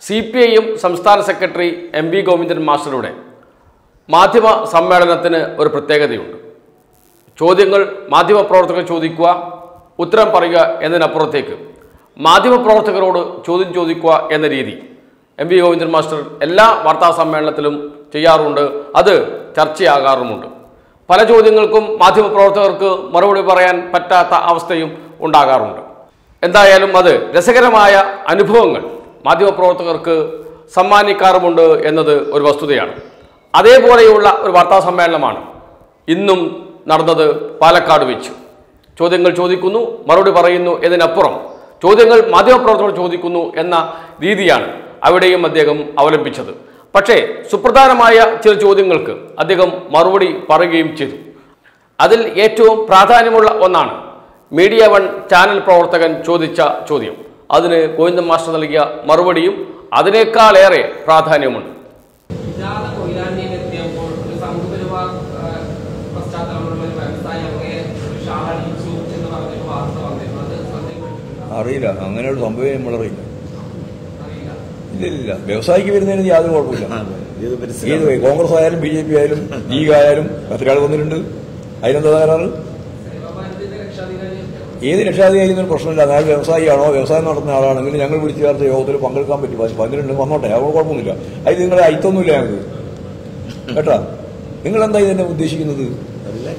Cpim സംസ്ഥാന secretary Govindan മാസ്റ്ററുടെ മാധ്യമ സമ്മേളനത്തിന് ഒരു പ്രത്യേകതയുണ്ട്. ചോദ്യങ്ങൾ മാധ്യമപ്രവർത്തകർ ചോദിക്കുക, ഉത്തരം പറയുക എന്നതിനപ്പുറത്തേക്ക് മാധ്യമപ്രവർത്തകരോട് ചോദ്യം ചോദിക്കുക എന്ന രീതി Govindan മാസ്റ്റർ എല്ലാ വാർത്താ സമ്മേളനത്തിലും ചെയ്യാറുണ്ട്. അത് ചർച്ചയാകാറുമുണ്ട്. പല ചോദ്യങ്ങൾക്കും മാധ്യമപ്രവർത്തകർക്ക് മറുപടി പറയാൻ പറ്റാത്ത അവസ്ഥയും ഉണ്ടാകാറുണ്ട്. എന്തായാലും അത് രസകരമായ അനുഭവങ്ങൾ മാധ്യമപ്രവർത്തകർക്ക് സമ്മാനിക്കാറുമുണ്ട് എന്നത് ഒരു വസ്തുതയാണ്. അതേപോലെയുള്ള ഒരു വാർത്താ സമ്മേളനമാണ് ഇന്നും നടന്നത് പാലക്കാട് വെച്ച്. ചോദ്യങ്ങൾ ചോദിക്കുന്നു, മറുപടി പറയുന്നു എന്നതിനപ്പുറം ചോദ്യങ്ങൾ മാധ്യമപ്രവർത്തകർ ചോദിക്കുന്നു എന്ന രീതിയാണ് അവിടെയും അദ്ദേഹം അവലംബിച്ചത്. പക്ഷേ സുപ്രധാനമായ ചില ചോദ്യങ്ങൾക്ക് അദ്ദേഹം മറുപടി പറയുകയും ചെയ്തു. അതിൽ ഏറ്റവും പ്രാധാന്യമുള്ള ഒന്നാണ് മീഡിയ വൺ ചാനൽ പ്രവർത്തകൻ ചോദിച്ച ചോദ്യം. അതിന് ഗോവിന്ദൻ മാസ്റ്റർ നൽകിയ മറുപടിയും അതിനേക്കാളേറെ പ്രാധാന്യമുണ്ട്. അറിയില്ല, അങ്ങനെ ഒരു സംഭവം നമ്മളറിയില്ല. ഇല്ല, വ്യവസായിക്ക് വരുന്നതിന് യാതൊരു കുഴപ്പമില്ല. ഏത് കോൺഗ്രസ് ആയാലും BJP ആയാലും ലീഗ് ആയാലും എത്ര ആൾ വന്നിട്ടുണ്ട്, അതിനെന്താ തകരാറ്? ഏത് രക്ഷാധികാരിയൊന്നും പ്രശ്നമില്ല. അയാൾ വ്യവസായിയാണോ, വ്യവസായം നടത്തുന്ന ആളാണെങ്കിൽ ഞങ്ങൾ വിളിച്ചു ചേർത്ത യോഗത്തിൽ പങ്കെടുക്കാൻ പറ്റും. 12 വന്നോട്ടെ, അത് കുഴപ്പമൊന്നുമില്ല. അത് നിങ്ങളെ അയത്തൊന്നുമില്ല ഞങ്ങൾക്ക് കേട്ടാ. നിങ്ങളെന്താ ഇതെന്നെ ഉദ്ദേശിക്കുന്നത്?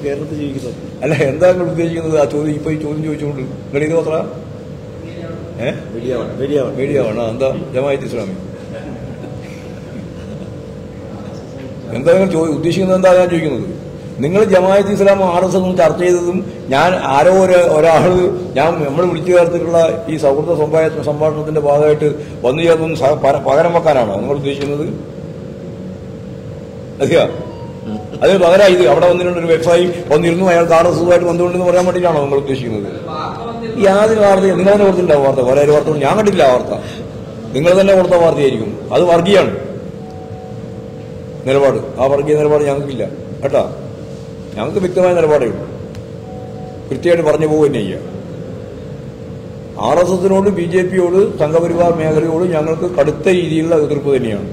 കേരളത്തിൽ ജീവിക്കുന്നത് അല്ല, എന്താ നിങ്ങൾ ഉദ്ദേശിക്കുന്നത്? ആ ചോദ്യം ഇപ്പൊ ഈ ചോദ്യം ചോദിച്ചുകൊണ്ട് നിങ്ങൾ ഇത് മാത്ര മീഡിയമാണ്. എന്താ ജമാഅത്ത് ഇസ്ലാമി എന്താ നിങ്ങൾ ഉദ്ദേശിക്കുന്നത്? എന്താ ഞാൻ ചോദിക്കുന്നത്? നിങ്ങൾ ജമാഅത്ത് ഇസ്ലാം RSS ചർച്ച ചെയ്തതും ഞാൻ ആരോ ഒരാൾ നമ്മൾ വിളിച്ചു ചേർത്തിട്ടുള്ള ഈ സൗഹൃദ സംഭാഷണത്തിന്റെ ഭാഗമായിട്ട് വന്നു ചേർന്നും പകരം വെക്കാനാണോ നിങ്ങൾ ഉദ്ദേശിക്കുന്നത്? അതെയാ, അതിന് പകരം ഇത് അവിടെ വന്നിട്ടുണ്ടൊരു വ്യവസായി വന്നിരുന്നു, അയാൾക്ക് RSSുമായിട്ട് ബന്ധമുണ്ടെന്ന് പറയാൻ വേണ്ടിയിട്ടാണോ നിങ്ങൾ ഉദ്ദേശിക്കുന്നത്? യാതൊരു വാർത്തയും നിങ്ങൾ തന്നെ കൊടുത്തിട്ടുണ്ടാവും. വാർത്ത വേറെ ഒരു വാർത്ത ഞാൻ കണ്ടില്ല. ആ വാർത്ത നിങ്ങൾ തന്നെ കൊടുത്ത വാർത്തയായിരിക്കും. അത് വർഗീയാണ് നിലപാട്. ആ വർഗീയ നിലപാട് ഞങ്ങൾക്കില്ല കേട്ടാ. ഞങ്ങൾക്ക് വ്യക്തമായ നിലപാടേ ഉള്ളൂ. കൃത്യമായിട്ട് പറഞ്ഞു പോകുക തന്നെ ചെയ്യുക. RSSനോട് BJPയോട് സംഘപരിവാർ മേഖലയോട് ഞങ്ങൾക്ക് കടുത്ത രീതിയിലുള്ള എതിർപ്പ് തന്നെയാണ്.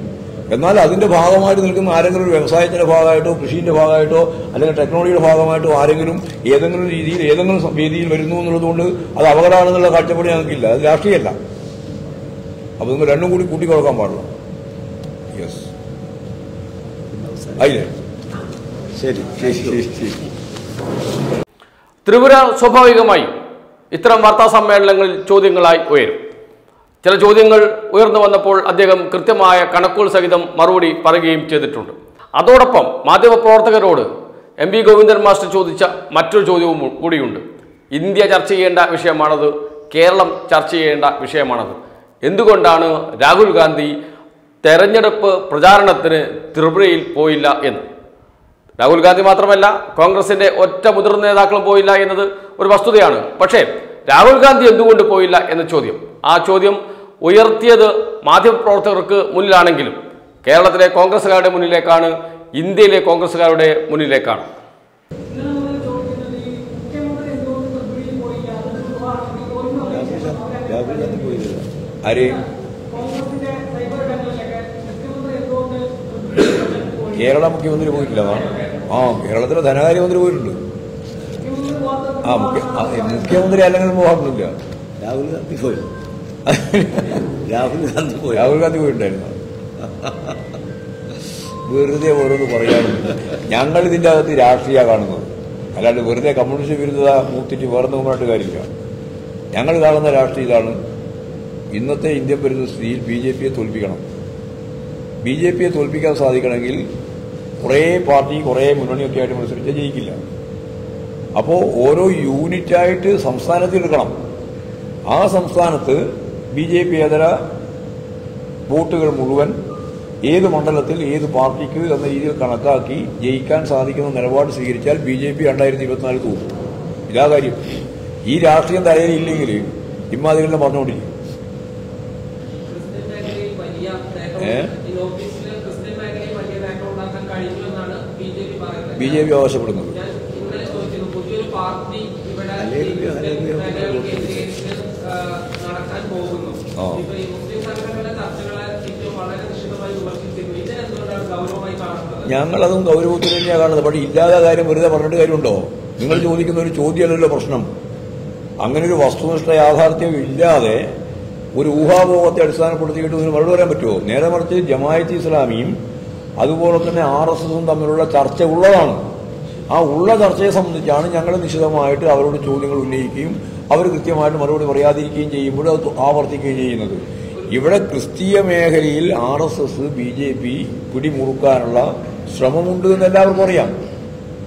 എന്നാൽ അതിന്റെ ഭാഗമായിട്ട് നിൽക്കുന്ന ആരെങ്കിലും ഒരു വ്യവസായത്തിന്റെ ഭാഗമായിട്ടോ കൃഷിന്റെ ഭാഗമായിട്ടോ അല്ലെങ്കിൽ ടെക്നോളജിയുടെ ഭാഗമായിട്ടോ ആരെങ്കിലും ഏതെങ്കിലും രീതിയിൽ ഏതെങ്കിലും വേദിയിൽ വരുന്നു എന്നുള്ളതുകൊണ്ട് അത് അപകടമാണെന്നുള്ള കാഴ്ചപ്പാട് ഞങ്ങൾക്കില്ല. അത് രാഷ്ട്രീയമല്ല. അപ്പൊ നിങ്ങൾ രണ്ടും കൂടി കൂട്ടിക്കുറക്കാൻ പാടില്ല. യെസ്, ആയില്ലേ? ശരി. ത്രിപുര സ്വാഭാവികമായി ഇത്തരം വാർത്താ സമ്മേളനങ്ങളിൽ ചോദ്യങ്ങളായി ഉയരും. ചില ചോദ്യങ്ങൾ ഉയർന്നു വന്നപ്പോൾ അദ്ദേഹം കൃത്യമായ കണക്കുകൾ സഹിതം മറുപടി പറയുകയും ചെയ്തിട്ടുണ്ട്. അതോടൊപ്പം മാധ്യമപ്രവർത്തകരോട് Govindan മാസ്റ്റർ ചോദിച്ച മറ്റൊരു ചോദ്യവും കൂടിയുണ്ട്. ഇന്ത്യ ചർച്ച ചെയ്യേണ്ട വിഷയമാണത്, കേരളം ചർച്ച ചെയ്യേണ്ട വിഷയമാണത്. എന്തുകൊണ്ടാണ് രാഹുൽ ഗാന്ധി തെരഞ്ഞെടുപ്പ് പ്രചാരണത്തിന് ത്രിപുരയിൽ പോയില്ല എന്ന്? രാഹുൽ ഗാന്ധി മാത്രമല്ല, കോൺഗ്രസിന്റെ ഒറ്റ മുതിർന്ന നേതാക്കളും പോയില്ല എന്നത് ഒരു വസ്തുതയാണ്. പക്ഷേ രാഹുൽ ഗാന്ധി എന്തുകൊണ്ട് പോയില്ല എന്ന ചോദ്യം, ആ ചോദ്യം ഉയർത്തിയത് മാധ്യമപ്രവർത്തകർക്ക് മുന്നിലാണെങ്കിലും കേരളത്തിലെ കോൺഗ്രസുകാരുടെ മുന്നിലേക്കാണ്, ഇന്ത്യയിലെ കോൺഗ്രസുകാരുടെ മുന്നിലേക്കാണ്. കേരള മുഖ്യമന്ത്രി പോയിട്ടില്ല. കേരളത്തിലെ ധനകാര്യമന്ത്രി പോയിട്ടുണ്ട്. മുഖ്യമന്ത്രി അല്ലെങ്കിൽ പോകാറില്ല. രാഹുൽ ഗാന്ധി പോയിട്ടുണ്ടായിരുന്നു. വെറുതെ ഓരോന്ന് പറയാറുണ്ട്. ഞങ്ങൾ ഇതിൻ്റെ അകത്ത് രാഷ്ട്രീയ കാണുന്നത്, അല്ലാണ്ട് വെറുതെ കമ്മ്യൂണിസ്റ്റ് വിരുദ്ധത മൂത്തിട്ട് വേറൊന്നും പറഞ്ഞിട്ട് കാര്യമില്ല. ഞങ്ങൾ കാണുന്ന രാഷ്ട്രീയ ഇതാണ്. ഇന്നത്തെ ഇന്ത്യൻ പരിസ്ഥിതിയിൽ BJPയെ തോൽപ്പിക്കണം. BJPയെ തോൽപ്പിക്കാൻ സാധിക്കണമെങ്കിൽ കുറേ പാർട്ടി കുറേ മുന്നണിയൊക്കെ ആയിട്ട് മത്സരിച്ചാൽ ജയിക്കില്ല. അപ്പോൾ ഓരോ യൂണിറ്റായിട്ട് സംസ്ഥാനത്ത് എടുക്കണം. ആ സംസ്ഥാനത്ത് BJP ഏതര വോട്ടുകൾ മുഴുവൻ ഏത് മണ്ഡലത്തിൽ ഏത് പാർട്ടിക്ക് എന്ന രീതിയിൽ കണക്കാക്കി ജയിക്കാൻ സാധിക്കുന്ന നിലപാട് സ്വീകരിച്ചാൽ BJP 2024 തോന്നും. ഇതാ കാര്യം. ഈ രാഷ്ട്രീയം തലയിലില്ലെങ്കിൽ ഇമ്മാതിരികളെ പറഞ്ഞുകൊണ്ടിരിക്കും. BJP ആവശ്യപ്പെടുന്നത് നടക്കാൻ പോകുന്നു. ഞങ്ങളതും ഗൗരവത്തിൽ തന്നെയാണ് കാണുന്നത്. പക്ഷേ ഇല്ലാത്ത കാര്യം വെറുതെ പറഞ്ഞിട്ട് കാര്യമുണ്ടോ? നിങ്ങൾ ചോദിക്കുന്ന ഒരു ചോദ്യമല്ലല്ലോ പ്രശ്നം. അങ്ങനെ ഒരു വസ്തുനിഷ്ഠ യാഥാർത്ഥ്യം ഇല്ലാതെ ഒരു ഊഹാപോഹത്തെ അടിസ്ഥാനപ്പെടുത്തിയിട്ട് ഇതിന് മറുപടി പറയാൻ പറ്റുമോ? നേരെ മറിച്ച് ജമാഅത്ത് ഇസ്ലാമിയും അതുപോലെ തന്നെ RSSും തമ്മിലുള്ള ചർച്ച ഉള്ളതാണ്. ആ ഉള്ള ചർച്ചയെ സംബന്ധിച്ചാണ് ഞങ്ങൾ നിശ്ചിതമായിട്ട് അവരോട് ചോദ്യങ്ങൾ ഉന്നയിക്കുകയും അവർ കൃത്യമായിട്ട് മറുപടി പറയാതിരിക്കുകയും ചെയ്യുമ്പോൾ അത് ആവർത്തിക്കുകയും ചെയ്യുന്നത്. ഇവിടെ ക്രിസ്തീയ മേഖലയിൽ RSS BJP പിടിമുറുക്കാനുള്ള ശ്രമമുണ്ട് എന്ന് എല്ലാവർക്കും അറിയാം.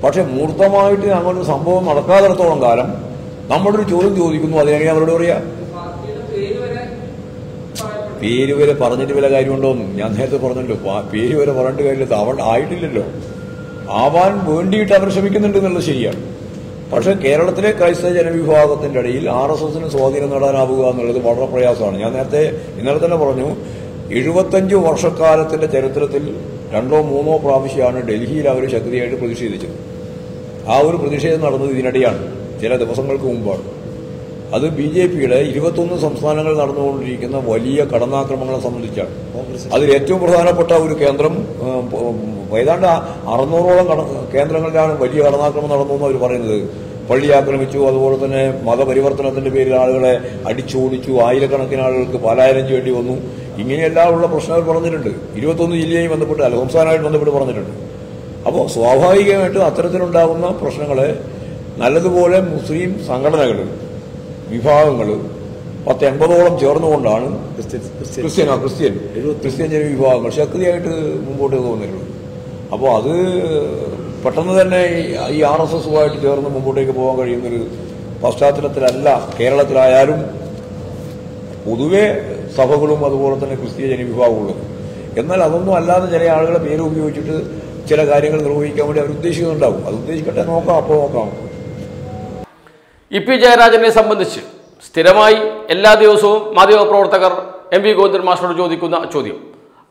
പക്ഷെ മൂർത്തമായിട്ട് അങ്ങനൊരു സംഭവം നടക്കാത്തിടത്തോളം കാലം നമ്മളൊരു ചോദ്യം ചോദിക്കുന്നു, അതിനെങ്ങനെ അവരോട് പറയാം? പേര് വരെ പറഞ്ഞിട്ട് വല്ല കാര്യമുണ്ടോന്നും ഞാൻ നേരത്തെ പറഞ്ഞല്ലോ. പേര് വരെ പറഞ്ഞിട്ട് കാര്യമില്ല, അവൻ ആയിട്ടില്ലല്ലോ. ആവാൻ വേണ്ടിയിട്ട് അവർ ശ്രമിക്കുന്നുണ്ട് എന്നുള്ളത് ശരിയാണ്. പക്ഷെ കേരളത്തിലെ ക്രൈസ്തവ ജനവിഭാഗത്തിന്റെ ഇടയിൽ RSSന് സ്വാധീനം നേടാനാവുക എന്നുള്ളത് വളരെ പ്രയാസമാണ്. ഞാൻ ഇന്നലെ തന്നെ പറഞ്ഞു, 75 വർഷക്കാലത്തിന്റെ ചരിത്രത്തിൽ 2 or 3 പ്രാവശ്യമാണ് ഡൽഹിയിൽ അവർ ശക്തിയായിട്ട് പ്രതിഷേധിച്ചത്. ആ ഒരു പ്രതിഷേധം നടന്നത് ഇതിനിടെയാണ്, ചില ദിവസങ്ങൾക്ക് മുമ്പാണ്. അത് BJPയുടെ 21 സംസ്ഥാനങ്ങൾ നടന്നുകൊണ്ടിരിക്കുന്ന വലിയ കടന്നാക്രമണങ്ങളെ സംബന്ധിച്ചാണ്. അതിൽ ഏറ്റവും പ്രധാനപ്പെട്ട ഒരു കേന്ദ്രം, ഏതാണ്ട് 600ഓളം കേന്ദ്രങ്ങളിലാണ് വലിയ കടന്നാക്രമണം നടന്നു എന്ന് അവർ പറയുന്നത്. പള്ളി ആക്രമിച്ചു, അതുപോലെ തന്നെ മതപരിവർത്തനത്തിന്റെ പേരിൽ ആളുകളെ അടിച്ചോടിച്ചു, ആയിരക്കണക്കിന് ആളുകൾക്ക് പലായനം ചെയ്യേണ്ടി വന്നു. ഇങ്ങനെയെല്ലാം ഉള്ള പ്രശ്നങ്ങൾ പറഞ്ഞിട്ടുണ്ട്. 21 ജില്ലയുമായി ബന്ധപ്പെട്ട് സംസ്ഥാനമായിട്ട് ബന്ധപ്പെട്ട് പറഞ്ഞിട്ടുണ്ട്. അപ്പോൾ സ്വാഭാവികമായിട്ടും അത്തരത്തിലുണ്ടാകുന്ന പ്രശ്നങ്ങളെ നല്ലതുപോലെ മുസ്ലിം സംഘടനകൾ, വിഭാഗങ്ങൾ 10-80ഓളം ചേർന്നുകൊണ്ടാണ് ക്രിസ്ത്യൻ ജനവിഭാഗങ്ങൾ ശക്തിയായിട്ട് മുമ്പോട്ട് പോകുന്നിട്ടുള്ളത്. അപ്പോൾ അത് പെട്ടെന്ന് തന്നെ ഈ RSSുമായിട്ട് ചേർന്ന് മുമ്പോട്ടേക്ക് പോകാൻ കഴിയുന്നൊരു പശ്ചാത്തലത്തിലല്ല കേരളത്തിലായാലും പൊതുവെ സഭകളും അതുപോലെ തന്നെ ക്രിസ്തീയ ജനവിഭാഗങ്ങളും. എന്നാൽ അതൊന്നും അല്ലാതെ ചില ആളുകളെ പേര് ഉപയോഗിച്ചിട്ട് ചില കാര്യങ്ങൾ നിർവഹിക്കാൻ വേണ്ടി അവർ ഉദ്ദേശിക്കുന്നുണ്ടാവും. അത് ഉദ്ദേശിക്കട്ടെ, നോക്കാം, അപ്പോൾ നോക്കാം. EP ജയരാജനെ സംബന്ധിച്ച് സ്ഥിരമായി എല്ലാ ദിവസവും മാധ്യമപ്രവർത്തകർ MV ഗോവിന്ദൻ മാസ്റ്ററോട് ചോദിക്കുന്ന ചോദ്യം,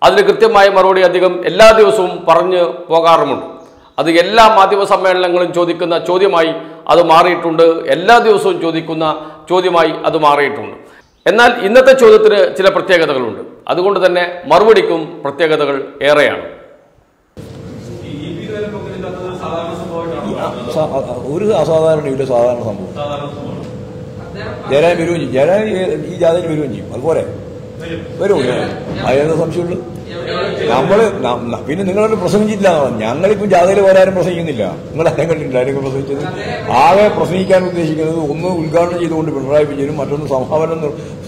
അതിന് കൃത്യമായ മറുപടി അദ്ദേഹം എല്ലാ ദിവസവും പറഞ്ഞു പോകാറുമുണ്ട്. അത് എല്ലാ മാധ്യമ സമ്മേളനങ്ങളും ചോദിക്കുന്ന ചോദ്യമായി അത് മാറിയിട്ടുണ്ട്. എല്ലാ ദിവസവും ചോദിക്കുന്ന ചോദ്യമായി അത് മാറിയിട്ടുണ്ട്. എന്നാൽ ഇന്നത്തെ ചോദ്യത്തിന് ചില പ്രത്യേകതകളുണ്ട്. അതുകൊണ്ട് തന്നെ മറുപടിക്കും പ്രത്യേകതകൾ ഏറെയാണ്. ഒരു അസാധാരണ സാധാരണ സംഭവം. ജയരാജൻ വരുകയും ചെയ്യും. ജയരാജൻ ഈ ജാഥയിൽ വരുകയും ചെയ്യും. അതുപോലെ വരും. അതിനെന്താ സംശയമുള്ളൂ? പിന്നെ നിങ്ങളൊരു പ്രസംഗിച്ചില്ല. ഞങ്ങളിപ്പോൾ ജാഥയിൽ വരാനും പ്രസംഗിക്കുന്നില്ല. നിങ്ങൾ ആരും കണ്ടിട്ടില്ല ആരെങ്കിലും പ്രസംഗിച്ചത്. ആകെ പ്രസംഗിക്കാൻ ഉദ്ദേശിക്കുന്നത് ഒന്ന് ഉദ്ഘാടനം ചെയ്തുകൊണ്ട് പിണറായി വിജയനും, മറ്റൊന്ന് സമാപനം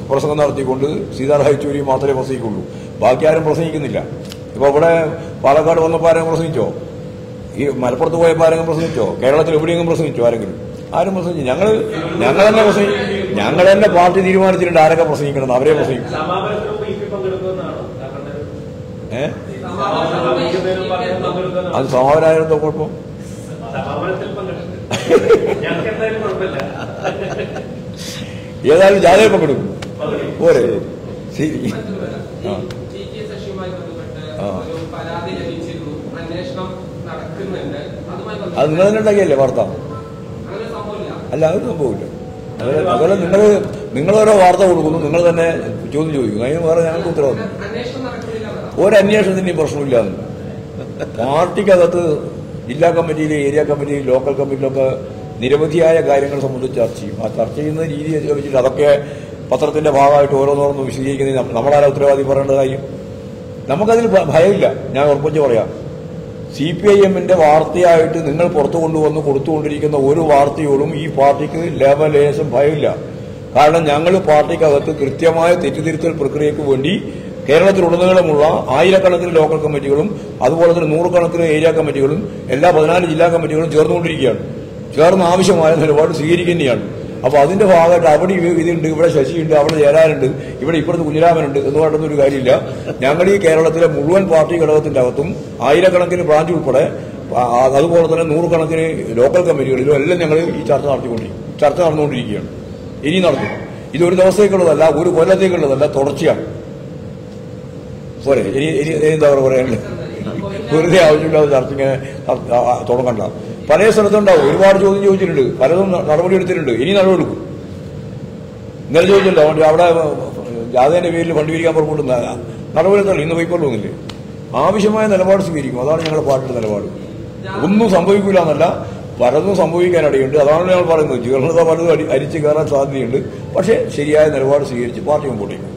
പ്രസംഗം നടത്തിക്കൊണ്ട് സീതാറാം യെച്ചൂരിയും മാത്രമേ പ്രസംഗിക്കുള്ളൂ. ബാക്കി ആരും പ്രസംഗിക്കുന്നില്ല. ഇപ്പോൾ ഇവിടെ പാലക്കാട് വന്നപ്പോൾ ആരെങ്കിലും പ്രസംഗിച്ചോ? ഈ മലപ്പുറത്ത് പോയപ്പോൾ ആരെങ്കിലും പ്രസംഗിച്ചോ? കേരളത്തിൽ എവിടെയെങ്കിലും പ്രസംഗിച്ചോ? ആരെങ്കിലും പ്രസംഗിച്ചു? ഞങ്ങൾ തന്നെ പാർട്ടി തീരുമാനിച്ചിട്ടുണ്ട് ആരൊക്കെ പ്രസംഗിക്കണം, അവരെ പ്രസംഗിക്കും. അത് സമാപനായിരുന്നു കുഴപ്പം. ഏതായാലും ജാഥയിൽ പങ്കെടുക്കും. പോരെ, ശരി. അത് നിങ്ങൾ തന്നെ ഉണ്ടാക്കിയല്ലേ വാർത്ത? അല്ല, അത് സംഭവമില്ല. അതുപോലെ നിങ്ങളോരോ വാർത്ത കൊടുക്കുന്നു, നിങ്ങൾ തന്നെ ചോദ്യം ചോദിക്കുന്നു. അതിന് വേറെ ഞങ്ങൾക്ക് ഉത്തരവാദിത്വം. ഒരന്വേഷണത്തിൻ്റെയും പ്രശ്നമില്ലാന്ന്. പാർട്ടിക്കകത്ത് ജില്ലാ കമ്മിറ്റിയിൽ, ഏരിയ കമ്മിറ്റിയിൽ, ലോക്കൽ കമ്മിറ്റിയിലൊക്കെ നിരവധിയായ കാര്യങ്ങൾ സംബന്ധിച്ച് ചർച്ച ചെയ്യും. ആ ചർച്ച ചെയ്യുന്ന രീതി വെച്ചിട്ട് അതൊക്കെ പത്രത്തിന്റെ ഭാഗമായിട്ട് ഓരോന്നോരോന്ന് വിശദീകരിക്കുന്നത് നമ്മളാരാ ഉത്തരവാദി പറയേണ്ട കാര്യം? നമുക്കതിൽ ഭയമില്ല. ഞാൻ ഉറപ്പിച്ച് പറയാം, CPIMന്റെ വാർത്തയായിട്ട് നിങ്ങൾ പുറത്തു കൊണ്ടുവന്ന് കൊടുത്തുകൊണ്ടിരിക്കുന്ന ഒരു വാർത്തയോടും ഈ പാർട്ടിക്ക് ലേശം ഭയമില്ല. കാരണം ഞങ്ങൾ പാർട്ടിക്കകത്ത് കൃത്യമായ തെറ്റുതിരുത്തൽ പ്രക്രിയയ്ക്ക് വേണ്ടി കേരളത്തിലുടനീളമുള്ള ആയിരക്കണക്കിന് ലോക്കൽ കമ്മിറ്റികളും അതുപോലെ തന്നെ 100 കണക്കിന് ഏരിയ കമ്മിറ്റികളും എല്ലാ 14 ജില്ലാ കമ്മിറ്റികളും ചേർന്നുകൊണ്ടിരിക്കുകയാണ്. ചേർന്ന് ആവശ്യമായ നിലപാട് സ്വീകരിക്കുന്നതാണ്. അപ്പോൾ അതിന്റെ ഭാഗമായിട്ട് അവിടെ ഇതുണ്ട്, ഇവിടെ ശശിയുണ്ട്, അവിടെ ജയരാജനുണ്ട്, ഇവിടെ ഇപ്പുറത്ത് കുഞ്ഞിരാമനുണ്ട് എന്ന് പറഞ്ഞൊരു കാര്യമില്ല. ഞങ്ങൾ ഈ കേരളത്തിലെ മുഴുവൻ പാർട്ടി ഘടകത്തിന്റെ അകത്തും ആയിരക്കണക്കിന് ബ്രാഞ്ച് ഉൾപ്പെടെ അതുപോലെ തന്നെ 100 കണക്കിന് ലോക്കൽ കമ്മിറ്റികളിലും എല്ലാം ഞങ്ങൾ ഈ ചർച്ച നടന്നുകൊണ്ടിരിക്കുകയാണ്. ഇനി നടത്തും. ഇതൊരു ദിവസത്തേക്കുള്ളതല്ല, ഒരു കൊല്ലത്തേക്കുള്ളതല്ല, തുടർച്ചയാണ്. പോരെ, ഇനി എന്താ പറയാനുള്ളത്? വെറുതെ ആവശ്യമില്ലാതെ ചർച്ച ഇങ്ങനെ തുടങ്ങണ്ട. പല സ്ഥലത്തുണ്ടാവും. ഒരുപാട് ചോദ്യം ചോദിച്ചിട്ടുണ്ട്, പലതും നടപടി എടുത്തിട്ടുണ്ട്. ഇനി നടപടി എടുക്കും. ഇന്നലെ ചോദിച്ചിട്ടുണ്ടോ അവിടെ ജാഥേന്റെ പേരിൽ ഫണ്ട് പിരിക്കാൻ പുറപ്പെടുന്ന നടപടി എടുത്തല്ലോ. ഇന്ന് പോയിക്കൊള്ളുന്നില്ലേ? ആവശ്യമായ നിലപാട് സ്വീകരിക്കും. അതാണ് ഞങ്ങളുടെ പാർട്ടിയുടെ നിലപാട്. ഒന്നും സംഭവിക്കില്ല എന്നല്ല, പലതും സംഭവിക്കാനിടയുണ്ട്. അതാണ് ഞങ്ങൾ പറയുന്നത്. ജീർണത പലതും അരിച്ചു കയറാൻ സാധ്യതയുണ്ട്. പക്ഷേ ശരിയായ നിലപാട് സ്വീകരിച്ച് പാർട്ടി മുമ്പോട്ടേക്കും.